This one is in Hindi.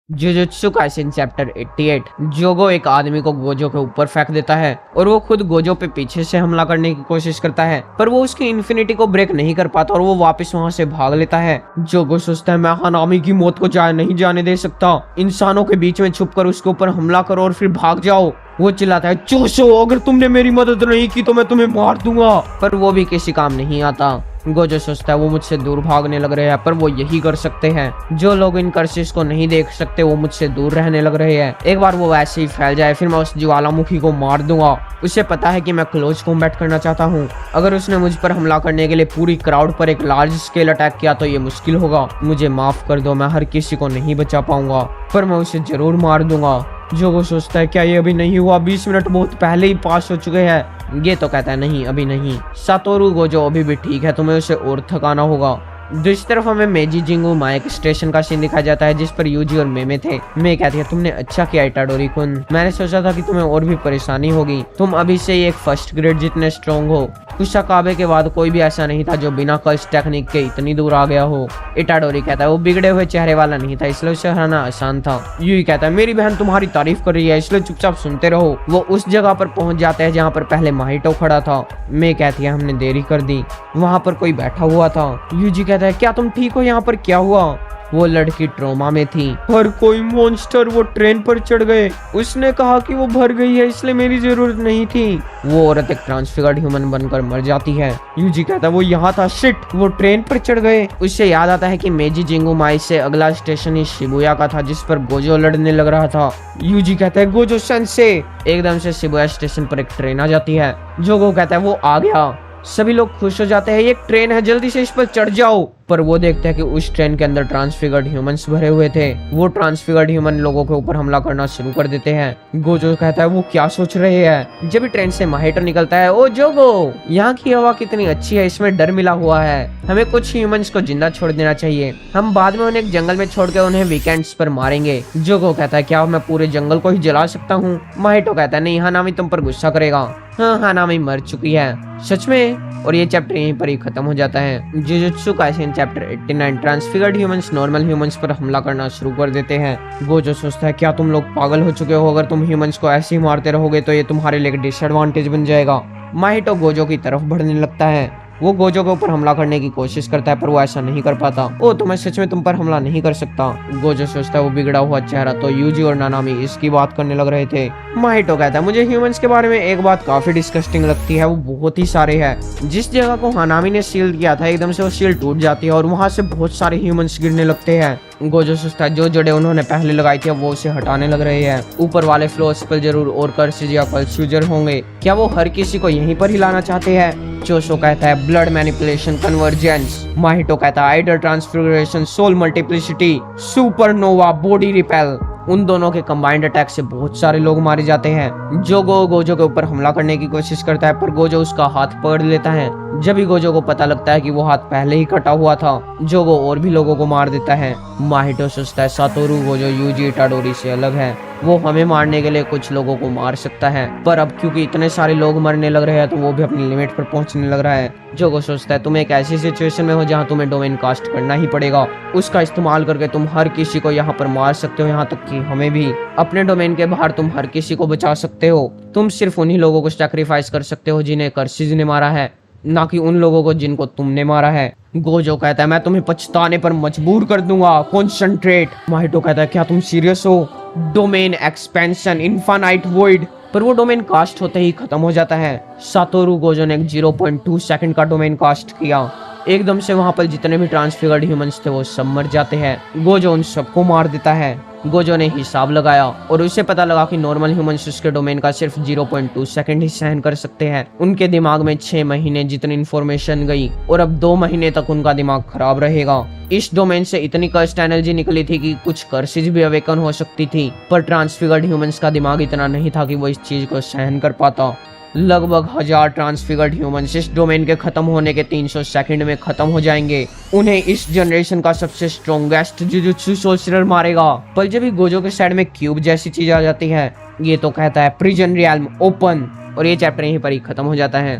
Jujutsu Kaisen chapter 88। जोगो एक आदमी को गोजो के ऊपर फेंक देता है और वो खुद गोजो पे पीछे से हमला करने की कोशिश करता है, पर वो उसकी इन्फिनिटी को ब्रेक नहीं कर पाता और वो वापस वहां से भाग लेता है। जोगो सोचता है मैं हानामी की मौत को नहीं जाने दे सकता, इंसानों के बीच में छुपकर उसके ऊपर हमला करो और फिर भाग जाओ। वो चिल्लाता है चोशो, अगर तुमने मेरी मदद नहीं की तो मैं तुम्हें मार दूंगा, पर वो भी किसी काम नहीं आता। गोजो सोचता है वो मुझसे दूर भागने लग रहे हैं, पर वो यही कर सकते हैं। जो लोग इन कर्सिस को नहीं देख सकते वो मुझसे दूर रहने लग रहे हैं। एक बार वो वैसे ही फैल जाए फिर मैं उस ज्वालामुखी को मार दूंगा। उसे पता है कि मैं क्लोज कॉम्बैट करना चाहता हूँ। अगर उसने मुझ पर हमला करने के लिए पूरी क्राउड पर एक लार्ज स्केल अटैक किया तो ये मुश्किल होगा। मुझे माफ कर दो, मैं हर किसी को नहीं बचा पाऊंगा, पर मैं उसे जरूर मार दूंगा। जोगो सोचता है क्या ये अभी नहीं हुआ? 20 मिनट बहुत पहले ही पास हो चुके हैं। ये तो कहता है नहीं अभी नहीं। सातोरू गोजो अभी भी ठीक है, तुम्हें उसे और थकाना होगा। दूसरी तरफ हमें मेजी जिंगू माइक स्टेशन का सीन दिखाया जाता है जिस पर यूजी और मेमे थे। मैं कहती है तुमने अच्छा किया इटाडोरी कुन, मैंने सोचा था कि तुम्हें और भी परेशानी होगी, तुम अभी से ही एक फर्स्ट ग्रेड जितने स्ट्रॉन्ग हो। कुशाकाबे के बाद कोई भी ऐसा नहीं था जो बिना कर्स टेक्निक के इतनी दूर आ गया हो। इटाडोरी कहता है वो बिगड़े हुए चेहरे वाला नहीं था इसलिए उसे हराना आसान था। यूई कहता है मेरी बहन तुम्हारी तारीफ कर रही है इसलिए चुपचाप सुनते रहो। वो उस जगह पर पहुंच जाते हैं जहाँ पर पहले माहितो खड़ा था। मैं कहती है हमने देरी कर दी, वहाँ पर कोई बैठा हुआ था। यूजी कहता है क्या तुम ठीक हो? यहाँ पर क्या हुआ? वो लड़की ट्रोमा में थी। हर कोई मॉन्स्टर वो ट्रेन पर चढ़ गए, उसने कहा कि वो भर गई है इसलिए मेरी जरूरत नहीं थी। वो औरत एक ट्रांसफिगर्ड ह्यूमन बनकर मर जाती है। यूजी कहता है वो यहाँ था, शिट वो ट्रेन पर चढ़ गए। उससे याद आता है कि मेजी जिंगू माई से अगला स्टेशन ही शिबुया का था जिस पर गोजो लड़ने लग रहा था। यूजी कहता है गोजो सेंसे। एकदम से शिबुया स्टेशन पर एक ट्रेन आ जाती है। जोगो कहता है वो आ गया। सभी लोग खुश हो जाते हैं, ये एक ट्रेन है जल्दी से इस पर चढ़ जाओ। पर वो देखते हैं कि उस ट्रेन के अंदर ट्रांसफिगर्ड ह्यूमंस भरे हुए थे। वो ट्रांसफिगर्ड ह्यूमन लोगों के ऊपर हमला करना शुरू कर देते हैं। गोजो कहता है वो क्या सोच रहे हैं? जब भी ट्रेन से माहितो निकलता है, ओ जोगो यहाँ की हवा कितनी अच्छी है, इसमें डर मिला हुआ है, हमें कुछ ह्यूमंस को जिंदा छोड़ देना चाहिए, हम बाद में उन्हें एक जंगल में छोड़ के उन्हें वीकेंड्स पर मारेंगे। जोगो कहता है क्या मैं पूरे जंगल को ही जला सकता हूँ? माहितो कहता है नहीं, हानामी तुम पर गुस्सा करेगा। हाँ हानामी मर चुकी है। सच में? और ये चैप्टर यहीं पर ही खत्म हो जाता है। Jujutsu Kaisen chapter 89। Transfigured humans normal humans पर हमला करना शुरू कर देते हैं। गोजो सोचता है क्या तुम लोग पागल हो चुके हो? अगर तुम ह्यूमंस को ऐसे ही मारते रहोगे तो ये तुम्हारे लिए एक डिसएडवांटेज बन जाएगा। माहितो गोजो की तरफ बढ़ने लगता है। वो गोजो के ऊपर हमला करने की कोशिश करता है पर वो ऐसा नहीं कर पाता। ओ तो मैं सच में तुम पर हमला नहीं कर सकता। गोजो सोचता है वो बिगड़ा हुआ चेहरा तो यूजी और नानामी इसकी बात करने लग रहे थे। माहितो कहता है मुझे ह्यूमंस के बारे में एक बात काफी डिस्गस्टिंग लगती है, वो बहुत ही सारे हैं। जिस जगह को हानामी ने सील किया था एकदम से वो सील टूट जाती है और वहां से बहुत सारे ह्यूमंस गिरने लगते हैं। गोजो सोचता है जो जड़े उन्होंने पहले लगाई थी वो उसे हटाने लग रहे हैं। ऊपर वाले फ्लोर्स पर जरूर और कर्सेज या कल्सूजर होंगे, क्या वो हर किसी को यहीं पर हिलाना चाहते हैं? चोशो कहता है ब्लड मैनिपुलेशन कन्वर्जेंस। माहितो कहता है idle transfiguration, soul multiplicity, supernova, body repel. उन दोनों के कंबाइंड अटैक से बहुत सारे लोग मारे जाते हैं। जोगो गोजो के ऊपर हमला करने की कोशिश करता है पर गोजो उसका हाथ पकड़ लेता है। जब भी गोजो को पता लगता है कि वो हाथ पहले ही कटा हुआ था, जोगो और भी लोगों को मार देता है। माहितो सोचता है सातोरू गोजो यूजी इटाडोरी से अलग है, वो हमें मारने के लिए कुछ लोगों को मार सकता है, पर अब क्योंकि इतने सारे लोग मरने लग रहे हैं तो वो भी अपनी लिमिट पर पहुंचने लग रहा है। जोगो सोचता है तुम एक ऐसी सिचुएशन में हो जहां तुम्हें डोमेन कास्ट करना ही पड़ेगा, उसका इस्तेमाल करके तुम हर किसी को यहाँ पर मार सकते हो, यहाँ तक कि हमें भी। अपने डोमेन के बाहर तुम हर किसी को बचा सकते हो, तुम सिर्फ उन्हीं लोगों को सैक्रिफाइस कर सकते हो जिन्हें कर्सिज ने मारा है, ना कि उन लोगों को जिनको तुमने मारा है। गोजो कहता है मैं तुम्हें पछताने पर मजबूर कर दूंगा, कॉन्सेंट्रेट। माहितो कहता है क्या तुम सीरियस हो? Domain expansion infinite void. पर वो डोमेन कास्ट होते ही खत्म हो जाता है। सातोरू गोजो ने 0.2 सेकंड का डोमेन कास्ट किया। एकदम से वहां पर जितने भी ट्रांसफिगर्ड ह्यूमंस थे वो सब मर जाते हैं। गोजो उन सबको मार देता है। गोजो ने हिसाब लगाया और उसे पता लगा कि नॉर्मल ह्यूमंस उसके डोमेन का सिर्फ 0.2 सेकंड ही सहन कर सकते हैं। उनके दिमाग में 6 महीने जितनी इंफॉर्मेशन गई और अब 2 महीने तक उनका दिमाग खराब रहेगा। इस डोमेन से इतनी कर्स्ड एनर्जी निकली थी कि कुछ कर्सेज भी अवेकन हो सकती थी, पर ट्रांसफिगर्ड ह्यूमंस का दिमाग इतना नहीं था कि वो इस चीज को सहन कर पाता। लगभग 1000 ट्रांसफिगर्ड ह्यूमंस इस डोमेन के खत्म होने के 300 सेकंड में खत्म हो जाएंगे। उन्हें इस जनरेशन का सबसे स्ट्रॉन्गेस्ट जुजुत्सु सोर्सरर मारेगा। पर जब भी गोजो के साइड में क्यूब जैसी चीज आ जाती है, ये तो कहता है प्रिजन रियल्म ओपन, और ये चैप्टर यहीं पर ही खत्म हो जाता है।